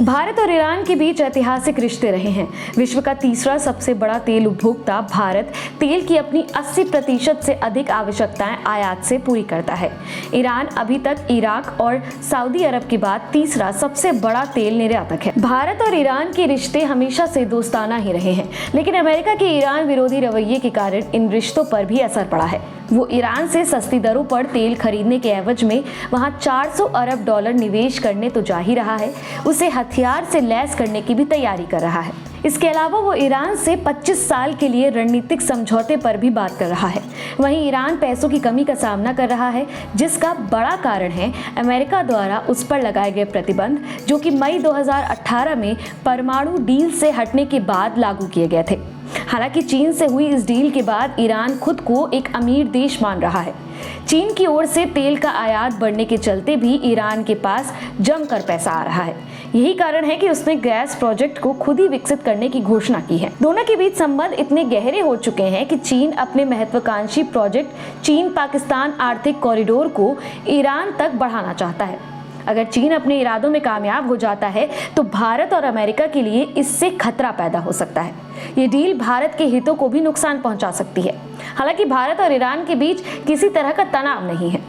भारत और ईरान के बीच ऐतिहासिक रिश्ते रहे हैं। विश्व का तीसरा सबसे बड़ा तेल उपभोक्ता भारत तेल की अपनी 80% से अधिक आवश्यकताएं आयात से पूरी करता है। ईरान अभी तक इराक और सऊदी अरब के बाद तीसरा सबसे बड़ा तेल निर्यातक है। भारत और ईरान के रिश्ते हमेशा से दोस्ताना ही रहे हैं, लेकिन अमेरिका के ईरान विरोधी रवैये के कारण इन रिश्तों पर भी असर पड़ा है। वो ईरान से सस्ती दरों पर तेल खरीदने के एवज में वहां 400 अरब डॉलर निवेश करने तो जा ही रहा है, उसे हथियार से लैस करने की भी तैयारी कर रहा है। इसके अलावा वो ईरान से 25 साल के लिए रणनीतिक समझौते पर भी बात कर रहा है। वहीं ईरान पैसों की कमी का सामना कर रहा है, जिसका बड़ा कारण है अमेरिका द्वारा उस पर लगाए गए प्रतिबंध, जो कि मई 2018 में परमाणु डील से हटने के बाद लागू किए गए थे। हालांकि चीन से हुई इस डील के बाद ईरान खुद को एक अमीर देश मान रहा है। चीन की ओर से तेल का आयात बढ़ने के चलते भी ईरान के पास जमकर पैसा आ रहा है। यही कारण है कि उसने गैस प्रोजेक्ट को खुद ही विकसित करने की घोषणा की है। दोनों के बीच संबंध इतने गहरे हो चुके हैं कि चीन अपने महत्वाकांक्षी प्रोजेक्ट चीन पाकिस्तान आर्थिक कॉरिडोर को ईरान तक बढ़ाना चाहता है। अगर चीन अपने इरादों में कामयाब हो जाता है तो भारत और अमेरिका के लिए इससे खतरा पैदा हो सकता है। ये डील भारत के हितों को भी नुकसान पहुंचा सकती है। हालांकि भारत और ईरान के बीच किसी तरह का तनाव नहीं है।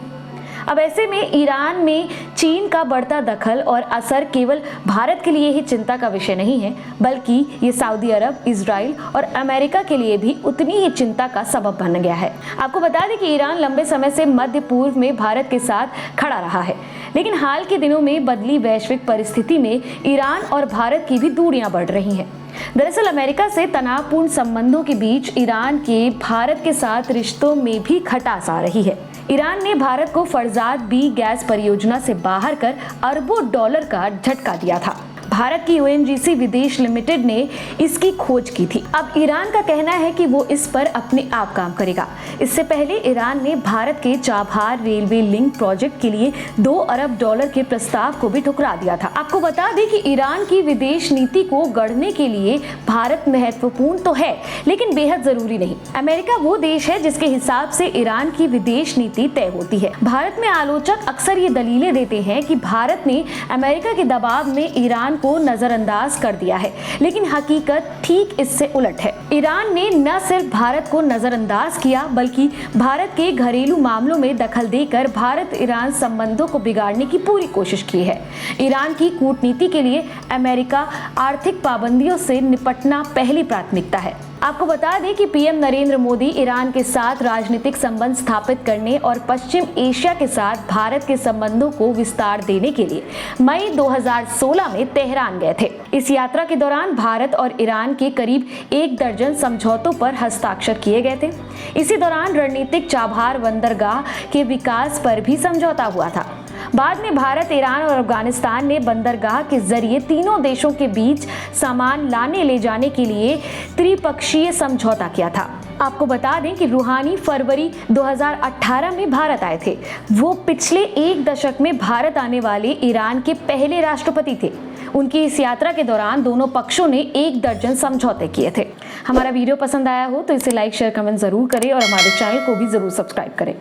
अब ऐसे में ईरान में चीन का बढ़ता दखल और असर केवल भारत के लिए ही चिंता का विषय नहीं है, बल्कि ये सऊदी अरब, इजराइल और अमेरिका के लिए भी उतनी ही चिंता का सबब बन गया है। आपको बता दें कि ईरान लंबे समय से मध्य पूर्व में भारत के साथ खड़ा रहा है, लेकिन हाल के दिनों में बदली वैश्विक परिस्थिति में ईरान और भारत की भी दूरियां बढ़ रही हैं। दरअसल अमेरिका से तनावपूर्ण संबंधों के बीच ईरान के भारत के साथ रिश्तों में भी खटास आ रही है। ईरान ने भारत को फरजाद बी गैस परियोजना से बाहर कर अरबों डॉलर का झटका दिया था। भारत की ONGC विदेश लिमिटेड ने इसकी खोज की थी। अब ईरान का कहना है कि वो इस पर अपने आप काम करेगा। इससे पहले ईरान ने भारत के चाबहार रेलवे लिंक प्रोजेक्ट के लिए 2 अरब डॉलर के प्रस्ताव को भी ठुकरा दिया था। आपको बता दें कि ईरान की विदेश नीति को गढ़ने के लिए भारत महत्वपूर्ण तो है, लेकिन बेहद जरूरी नहीं। अमेरिका वो देश है जिसके हिसाब से ईरान की विदेश नीति तय होती है। भारत में आलोचक अक्सर ये दलीलें देते हैं कि भारत ने अमेरिका के दबाव में ईरान को नजरअंदाज कर दिया है, लेकिन हकीकत ठीक इससे उलट है। ईरान ने न सिर्फ भारत को नजरअंदाज किया, बल्कि भारत के घरेलू मामलों में दखल देकर भारत ईरान संबंधों को बिगाड़ने की पूरी कोशिश की है। ईरान की कूटनीति के लिए अमेरिका आर्थिक पाबंदियों से निपटना पहली प्राथमिकता है। आपको बता दें कि PM नरेंद्र मोदी ईरान के साथ राजनीतिक संबंध स्थापित करने और पश्चिम एशिया के साथ भारत के संबंधों को विस्तार देने के लिए मई 2016 में तेहरान गए थे। इस यात्रा के दौरान भारत और ईरान के करीब 1 दर्जन समझौतों पर हस्ताक्षर किए गए थे। इसी दौरान रणनीतिक चाबहार बंदरगाह के विकास पर भी समझौता हुआ था। बाद में भारत, ईरान और अफगानिस्तान ने बंदरगाह के जरिए तीनों देशों के बीच सामान लाने ले जाने के लिए त्रिपक्षीय समझौता किया था। आपको बता दें कि रूहानी फरवरी 2018 में भारत आए थे। वो पिछले 1 दशक में भारत आने वाले ईरान के पहले राष्ट्रपति थे। उनकी इस यात्रा के दौरान दोनों पक्षों ने 1 दर्जन समझौते किए थे। हमारा वीडियो पसंद आया हो तो इसे लाइक, शेयर, कमेंट जरूर करें और हमारे चैनल को भी जरूर सब्सक्राइब करें।